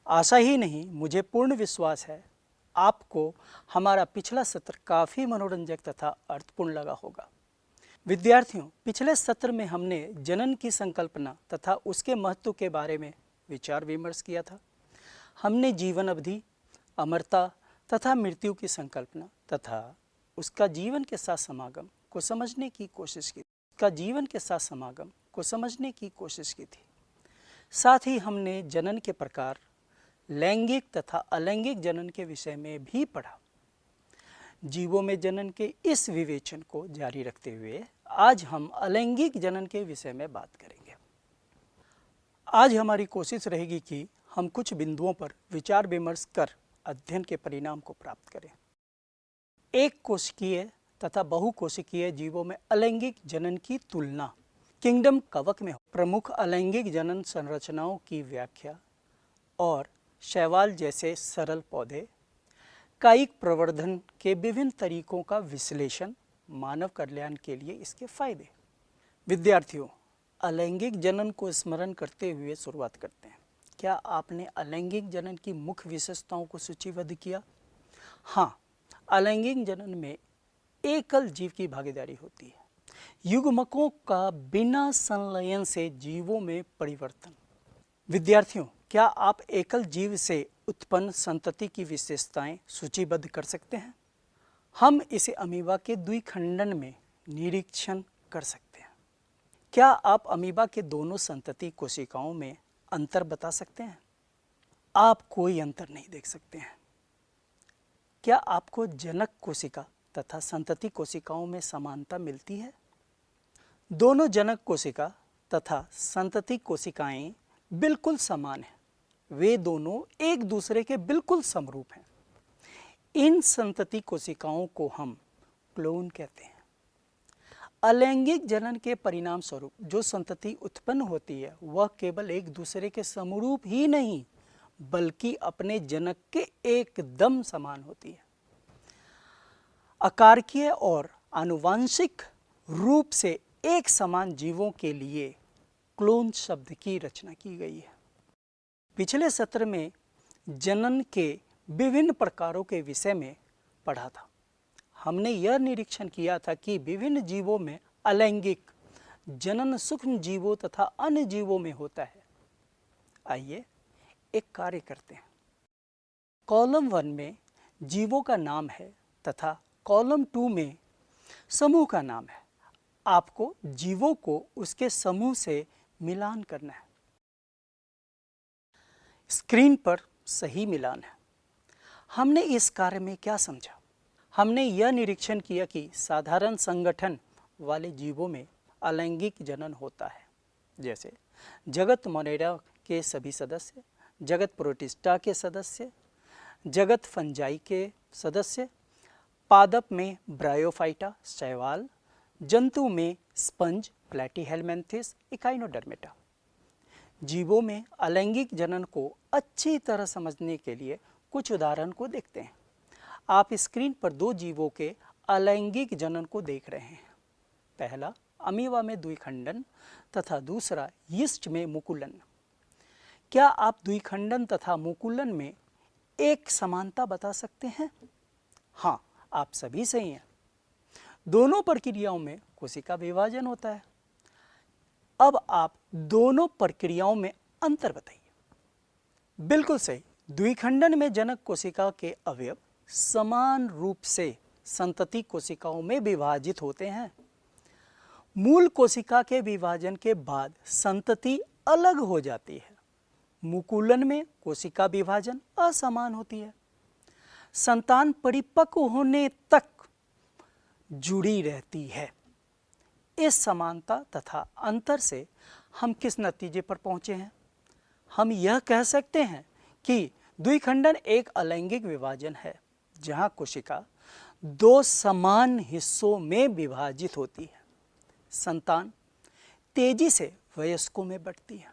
आशा ही नहीं, मुझे पूर्ण विश्वास है आपको हमारा पिछला सत्र काफ़ी मनोरंजक तथा अर्थपूर्ण लगा होगा। विद्यार्थियों, पिछले सत्र में हमने जनन की संकल्पना तथा उसके महत्व के बारे में विचार विमर्श किया था। हमने जीवन अवधि, अमरता तथा मृत्यु की संकल्पना तथा उसका जीवन के साथ समागम को समझने की कोशिश की थी। साथ ही हमने जनन के प्रकार, लैंगिक तथा अलैंगिक जनन के विषय में भी पढ़ा। जीवों में जनन के इस विवेचन को जारी रखते हुए आज हम अलैंगिक जनन के विषय में बात करेंगे। आज हमारी कोशिश रहेगी कि हम कुछ बिंदुओं पर विचार विमर्श कर अध्ययन के परिणाम को प्राप्त करें। एक कोशिकीय तथा बहुकोशिकीय जीवों में अलैंगिक जनन की तुलना, किंगडम कवक में प्रमुख अलैंगिक जनन संरचनाओं की व्याख्या और शैवाल जैसे सरल पौधे, कायिक प्रवर्धन के विभिन्न तरीकों का विश्लेषण, मानव कल्याण के लिए इसके फायदे। विद्यार्थियों, अलैंगिक जनन को स्मरण करते हुए शुरुआत करते हैं। क्या आपने अलैंगिक जनन की मुख्य विशेषताओं को सूचीबद्ध किया? हाँ, अलैंगिक जनन में एकल जीव की भागीदारी होती है। युग्मकों का बिना संलयन से जीवों में परिवर्तन। विद्यार्थियों, क्या आप एकल जीव से उत्पन्न संतति की विशेषताएं सूचीबद्ध कर सकते हैं? हम इसे अमीबा के द्विखंडन में निरीक्षण कर सकते हैं। क्या आप अमीबा के दोनों संतति कोशिकाओं में अंतर बता सकते हैं? आप कोई अंतर नहीं देख सकते हैं। क्या आपको जनक कोशिका तथा संतति कोशिकाओं में समानता मिलती है? दोनों जनक कोशिका तथा संतति कोशिकाएं बिल्कुल समान हैं। वे दोनों एक दूसरे के बिल्कुल समरूप हैं। इन संतति कोशिकाओं को हम क्लोन कहते हैं। अलैंगिक जनन के परिणाम स्वरूप जो संतति उत्पन्न होती है वह केवल एक दूसरे के समरूप ही नहीं बल्कि अपने जनक के एकदम समान होती है। आकारिकीय और आनुवांशिक रूप से एक समान जीवों के लिए क्लोन शब्द की रचना की गई है। पिछले सत्र में जनन के विभिन्न प्रकारों के विषय में पढ़ा था। हमने यह निरीक्षण किया था कि विभिन्न जीवों में अलैंगिक जनन सूक्ष्म जीवों तथा अन्य जीवों में होता है। आइए एक कार्य करते हैं। कॉलम 1 में जीवों का नाम है तथा कॉलम 2 में समूह का नाम है। आपको जीवों को उसके समूह से मिलान करना है। स्क्रीन पर सही मिलान है। हमने इस कार्य में क्या समझा? हमने यह निरीक्षण किया कि साधारण संगठन वाले जीवों में अलैंगिक जनन होता है, जैसे जगत मोनेरा के सभी सदस्य, जगत प्रोटिस्टा के सदस्य, जगत फंजाई के सदस्य, पादप में ब्रायोफाइटा शैवाल, जंतु में स्पंज प्लैटीहेलमिन्थेस इकाइनोडर्मेटा। जीवों में अलैंगिक जनन को अच्छी तरह समझने के लिए कुछ उदाहरण को देखते हैं। आप स्क्रीन पर दो जीवों के अलैंगिक जनन को देख रहे हैं। पहला अमीबा में द्विखंडन तथा दूसरा यीस्ट में मुकुलन। क्या आप द्विखंडन तथा मुकुलन में एक समानता बता सकते हैं? हाँ, आप सभी सही हैं। दोनों प्रक्रियाओं में कोशिका विभाजन होता है। अब आप दोनों प्रक्रियाओं में अंतर बताइए। बिल्कुल सही। द्विखंडन में जनक कोशिका के अवयव समान रूप से संतति कोशिकाओं में विभाजित होते हैं। मूल कोशिका के विभाजन के बाद संतति अलग हो जाती है। मुकुलन में कोशिका विभाजन असमान होती है। संतान परिपक्व होने तक जुड़ी रहती है। इस समानता तथा अंतर से हम किस नतीजे पर पहुंचे हैं? हम यह कह सकते हैं कि द्विखंडन एक अलैंगिक विभाजन है जहां कोशिका दो समान हिस्सों में विभाजित होती है। संतान तेजी से वयस्कों में बढ़ती है।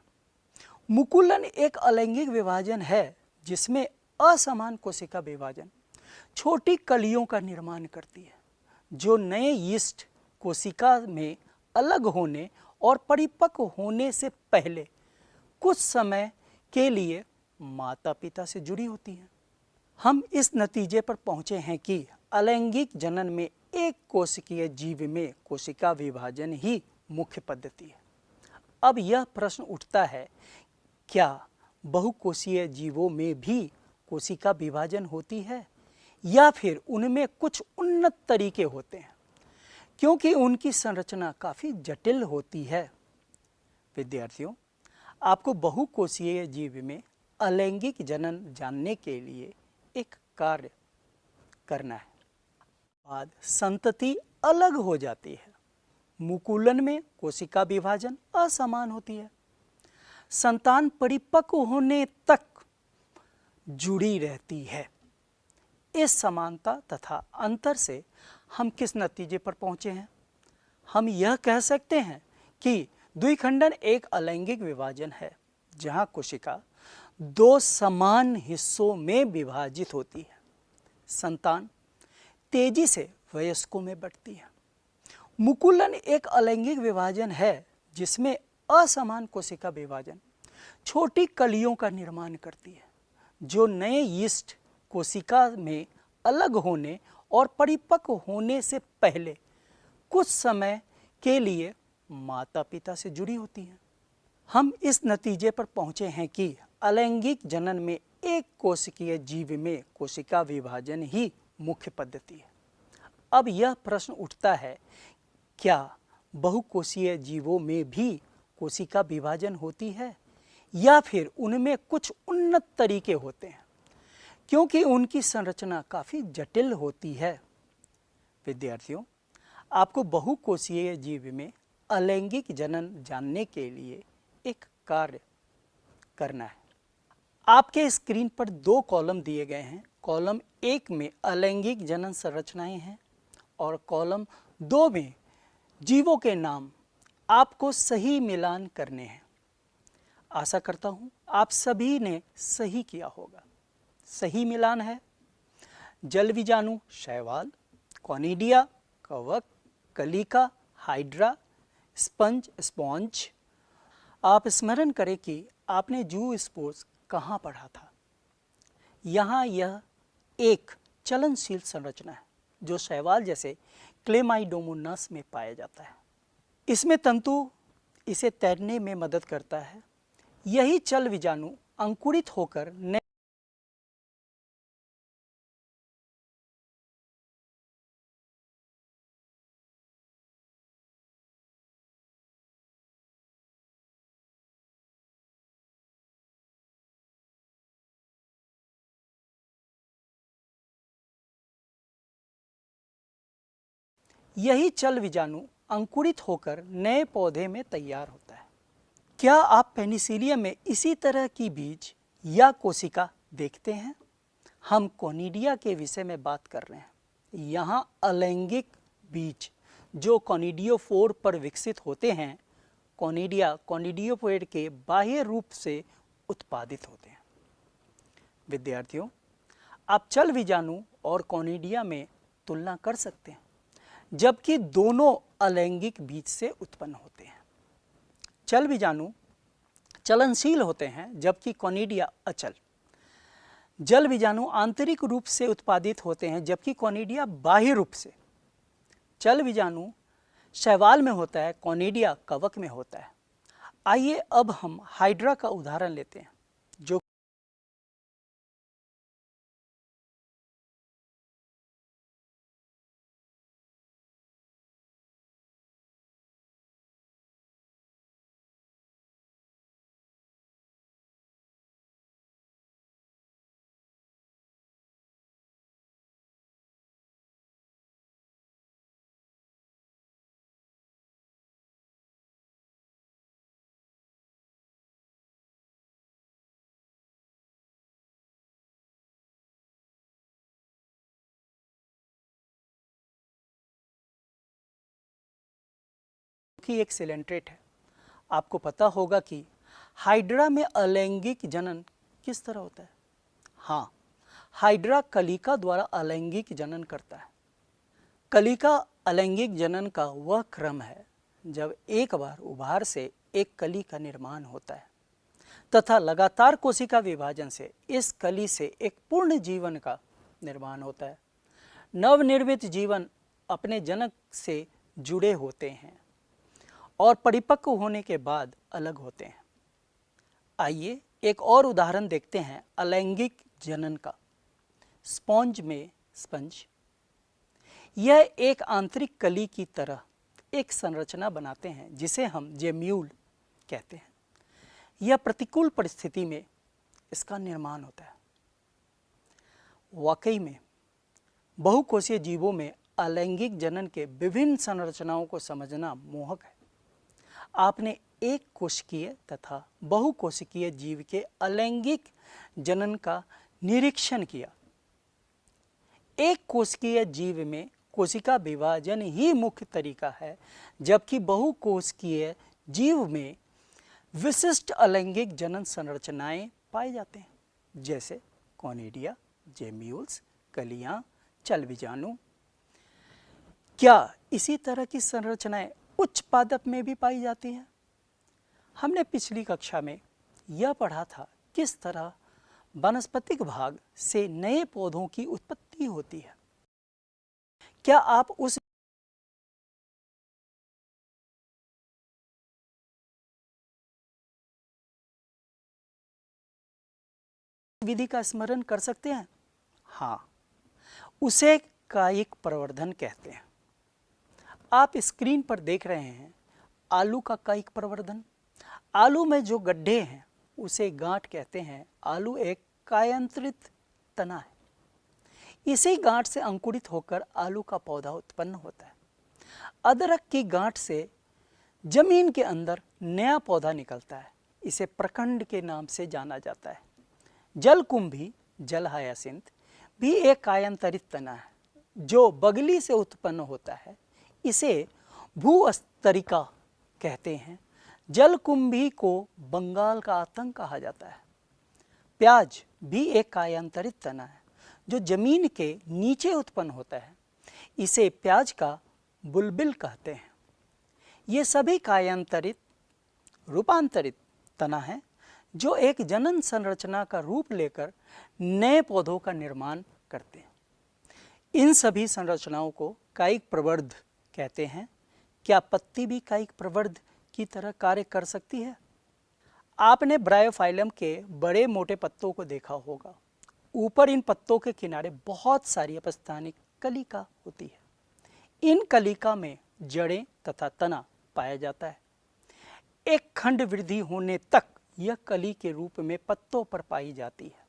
मुकुलन एक अलैंगिक विभाजन है जिसमें असमान कोशिका विभाजन छोटी कलियों का निर्माण करती है जो नए यीस्ट कोशिका में अलग होने और परिपक्व होने से पहले कुछ समय के लिए माता पिता से जुड़ी होती हैं। हम इस नतीजे पर पहुँचे हैं कि अलैंगिक जनन में एक कोशिकीय जीव में कोशिका विभाजन ही मुख्य पद्धति है। अब यह प्रश्न उठता है, क्या बहुकोशीय जीवों में भी कोशिका विभाजन होती है या फिर उनमें कुछ उन्नत तरीके होते हैं, क्योंकि उनकी संरचना काफ़ी जटिल होती है। विद्यार्थियों, आपको बहुकोशीय जीव में अलैंगिक जनन जानने के लिए एक कार्य करना है। बाद संतति अलग हो जाती है। मुकुलन में कोशिका विभाजन असमान होती है। संतान परिपक्व होने तक जुड़ी रहती है। इस समानता तथा अंतर से हम किस नतीजे पर पहुंचे हैं? हम यह कह सकते हैं कि द्विखंडन एक अलैंगिक विभाजन है जहां कोशिका दो समान हिस्सों में विभाजित होती है। संतान तेजी से वयस्कों में बढ़ती है। मुकुलन एक अलैंगिक विभाजन है जिसमें असमान कोशिका विभाजन छोटी कलियों का निर्माण करती है, जो नए यीस्ट कोशिका में अलग होने और परिपक्व होने से पहले कुछ समय के लिए माता पिता से जुड़ी होती हैं। हम इस नतीजे पर पहुँचे हैं कि अलैंगिक जनन में एक कोशिकीय जीव में कोशिका विभाजन ही मुख्य पद्धति है। अब यह प्रश्न उठता है, क्या बहुकोशीय जीवों में भी कोशिका विभाजन होती है या फिर उनमें कुछ उन्नत तरीके होते हैं, क्योंकि उनकी संरचना काफ़ी जटिल होती है। विद्यार्थियों, आपको बहुकोशीय जीव में अलैंगिक जनन जानने के लिए एक कार्य करना है। आपके स्क्रीन पर दो कॉलम दिए गए हैं। कॉलम 1 में अलैंगिक जनन संरचनाएं हैं और कॉलम 2 में जीवों के नाम आपको सही मिलान करने हैं। आशा करता हूँ आप सभी ने सही किया होगा। सही मिलान है जल विजाणु शैवाल, कॉनिडिया कवक, कलिका हाइड्रा, स्पॉन्ज। आप स्मरण करें कि आपने जू स्पोर्स कहाँ पढ़ा था। यहाँ यह एक चलनशील संरचना है जो शैवाल जैसे क्लेमाइडोमोनास में पाया जाता है। इसमें तंतु इसे तैरने में मदद करता है। यही चल विजाणु अंकुरित होकर नए यही चल विजाणु अंकुरित होकर नए पौधे में तैयार होता है। क्या आप पेनिसिलियम में इसी तरह की बीज या कोशिका देखते हैं? हम कॉनिडिया के विषय में बात कर रहे हैं। यहाँ अलैंगिक बीज जो कॉनिडियोफोर पर विकसित होते हैं, कॉनिडिया कॉनिडियोपोइड के बाह्य रूप से उत्पादित होते हैं। विद्यार्थियों, आप चल विजाणु और कॉनिडिया में तुलना कर सकते हैं, जबकि दोनों अलैंगिक बीज से उत्पन्न होते हैं। चल विजाणु चलनशील होते हैं जबकि कॉनिडिया अचल। जल विजाणु आंतरिक रूप से उत्पादित होते हैं जबकि कॉनिडिया बाह्य रूप से। चल विजाणु शैवाल में होता है, कॉनिडिया कवक में होता है। आइए अब हम हाइड्रा का उदाहरण लेते हैं जो की एक सिलेंट्रेट है। आपको पता होगा कि हाइड्रा में अलैंगिक जनन किस तरह होता है। हाँ, हाइड्रा कलिका द्वारा अलैंगिक जनन करता है। कलिका अलैंगिक जनन का वह क्रम है जब एक बार उभार से एक कली का निर्माण होता है। तथा लगातार कोशिका विभाजन से इस कली से एक पूर्ण जीवन का निर्माण होता है। नवनिर्मित जीवन अपने जनक से जुड़े होते हैं और परिपक्व होने के बाद अलग होते हैं। आइए एक और उदाहरण देखते हैं अलैंगिक जनन का। स्पॉन्ज में स्पंज, यह एक आंतरिक कली की तरह एक संरचना बनाते हैं जिसे हम जेम्यूल कहते हैं। यह प्रतिकूल परिस्थिति में इसका निर्माण होता है। वाकई में बहुकोषीय जीवों में अलैंगिक जनन के विभिन्न संरचनाओं को समझना मोहक है। आपने एक कोशिकीय तथा बहुकोशिकीय जीव के अलैंगिक जनन का निरीक्षण किया। एक कोशिकीय जीव में कोशिका विभाजन ही मुख्य तरीका है, जबकि बहुकोशिकीय जीव में विशिष्ट अलैंगिक जनन संरचनाएं पाए जाते हैं, जैसे कॉनिडिया, जेम्यूल्स, कलियां, चल बीजाणु। क्या इसी तरह की संरचनाएं उच्च पादप में भी पाई जाती हैं? हमने पिछली कक्षा में यह पढ़ा था किस तरह वानस्पतिक भाग से नए पौधों की उत्पत्ति होती है। क्या आप उस विधि का स्मरण कर सकते हैं? हाँ, उसे कायिक प्रवर्धन कहते हैं। आप स्क्रीन पर देख रहे हैं आलू का कायिक प्रवर्धन। आलू में जो गड्ढे हैं उसे गांठ कहते हैं। आलू एक कायांतरित तना है। इसी गांठ से अंकुरित होकर आलू का पौधा उत्पन्न होता है। अदरक की गांठ से जमीन के अंदर नया पौधा निकलता है। इसे प्रखंड के नाम से जाना जाता है। जलकुंभी, जल हायासिंथ भी एक कायांतरित तना है जो बगली से उत्पन्न होता है। इसे भूस्तरिका कहते हैं। जलकुंभी को बंगाल का आतंक कहा जाता है। प्याज भी एक कायांतरित तना है जो जमीन के नीचे उत्पन्न होता है। इसे प्याज का बुलबिल कहते हैं। ये सभी कायांतरित रूपांतरित तना है जो एक जनन संरचना का रूप लेकर नए पौधों का निर्माण करते हैं। इन सभी संरचनाओं को कायिक प्रवर्ध कहते हैं। क्या पत्ती भी कायिक प्रवर्ध की तरह कार्य कर सकती है? आपने ब्रायोफाइलम के बड़े मोटे पत्तों को देखा होगा। ऊपर इन पत्तों के किनारे बहुत सारी अपस्थानिक कलिका होती है। इन कलिका में जड़ें तथा तना पाया जाता है। एक खंड वृद्धि होने तक यह कली के रूप में पत्तों पर पाई जाती है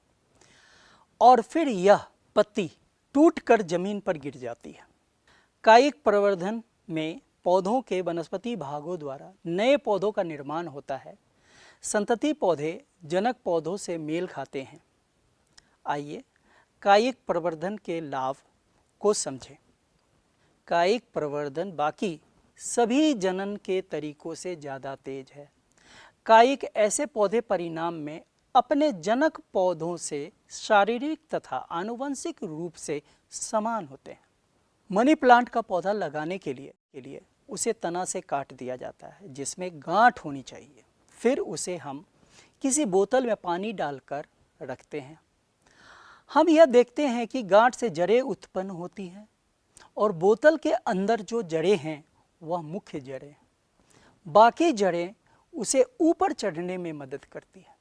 और फिर यह पत्ती टूटकर जमीन पर गिर जाती है। कायिक प्रवर्धन में पौधों के वनस्पति भागों द्वारा नए पौधों का निर्माण होता है। संतति पौधे जनक पौधों से मेल खाते हैं। आइए कायिक प्रवर्धन के लाभ को समझें। कायिक प्रवर्धन बाकी सभी जनन के तरीकों से ज़्यादा तेज है। कायिक ऐसे पौधे परिणाम में अपने जनक पौधों से शारीरिक तथा आनुवंशिक रूप से समान होते हैं। मनी प्लांट का पौधा लगाने के लिए उसे तना से काट दिया जाता है जिसमें गांठ होनी चाहिए। फिर उसे हम किसी बोतल में पानी डालकर रखते हैं। हम यह देखते हैं कि गांठ से जड़ें उत्पन्न होती हैं और बोतल के अंदर जो जड़ें हैं वह मुख्य जड़ें, बाकी जड़ें उसे ऊपर चढ़ने में मदद करती है।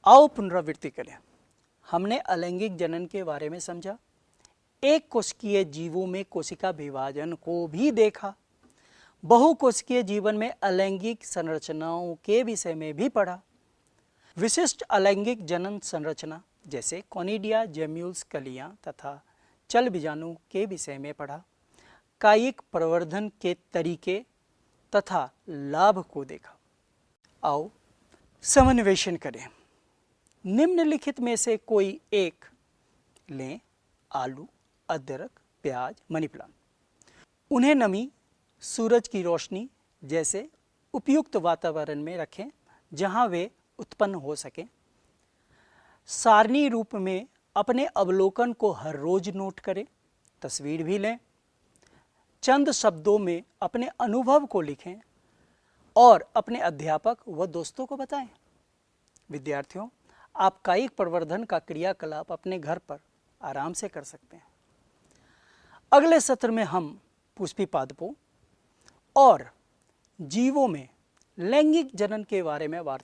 आओ पुनरावृत्ति करें। हमने अलैंगिक जनन के बारे में समझा, एक कोशिकीय जीवों में कोशिका विभाजन को भी देखा, बहुकोशिकीय जीवन में अलैंगिक संरचनाओं के विषय में भी पढ़ा, विशिष्ट अलैंगिक जनन संरचना जैसे कॉनिडिया, जेम्यूल्स, कलियां तथा चल बीजाणु के विषय में पढ़ा, कायिक प्रवर्धन के तरीके तथा लाभ को देखा। आओ समन्वेषण करें। निम्नलिखित में से कोई एक लें। आलू, अदरक, प्याज, मनी प्लांट। उन्हें नमी, सूरज की रोशनी जैसे उपयुक्त वातावरण में रखें जहां वे उत्पन्न हो सकें। सारणी रूप में अपने अवलोकन को हर रोज नोट करें, तस्वीर भी लें। चंद शब्दों में अपने अनुभव को लिखें और अपने अध्यापक व दोस्तों को बताएं। विद्यार्थियों, आप कायिक प्रवर्धन का क्रियाकलाप अपने घर पर आराम से कर सकते हैं। अगले सत्र में हम पुष्पी पादपों और जीवों में लैंगिक जनन के बारे में वार्ता